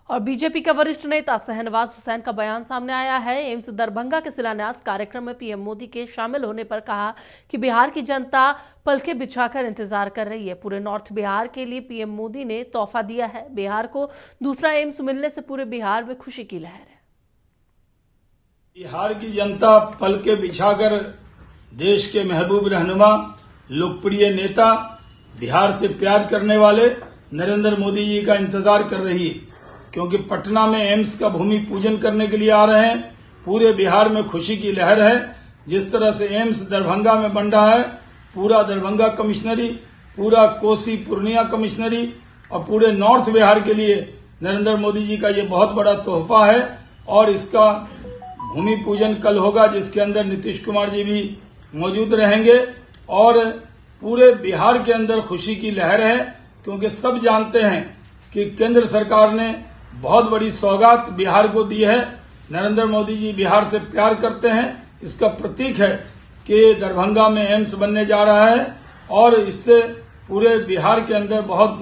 और बीजेपी के वरिष्ठ नेता शहनवाज हुसैन का बयान सामने आया है। एम्स दरभंगा के शिलान्यास कार्यक्रम में पीएम मोदी के शामिल होने पर कहा कि बिहार की जनता पलके बिछाकर इंतजार कर रही है। पूरे नॉर्थ बिहार के लिए पीएम मोदी ने तोहफा दिया है। बिहार को दूसरा एम्स मिलने से पूरे बिहार में खुशी की लहर है। बिहार की जनता पलके बिछाकर देश के महबूब रहनुमा, लोकप्रिय नेता, बिहार से प्यार करने वाले नरेंद्र मोदी जी का इंतजार कर रही है, क्योंकि पटना में एम्स का भूमि पूजन करने के लिए आ रहे हैं। पूरे बिहार में खुशी की लहर है। जिस तरह से एम्स दरभंगा में बन रहा है, पूरा दरभंगा कमिश्नरी, पूरा कोसी पूर्णिया कमिश्नरी और पूरे नॉर्थ बिहार के लिए नरेंद्र मोदी जी का ये बहुत बड़ा तोहफा है। और इसका भूमि पूजन कल होगा, जिसके अंदर नीतीश कुमार जी भी मौजूद रहेंगे। और पूरे बिहार के अंदर खुशी की लहर है, क्योंकि सब जानते हैं कि केंद्र सरकार ने बहुत बड़ी सौगात बिहार को दी है। नरेंद्र मोदी जी बिहार से प्यार करते हैं। इसका प्रतीक है कि दरभंगा में एम्स बनने जा रहा है और इससे पूरे बिहार के अंदर बहुत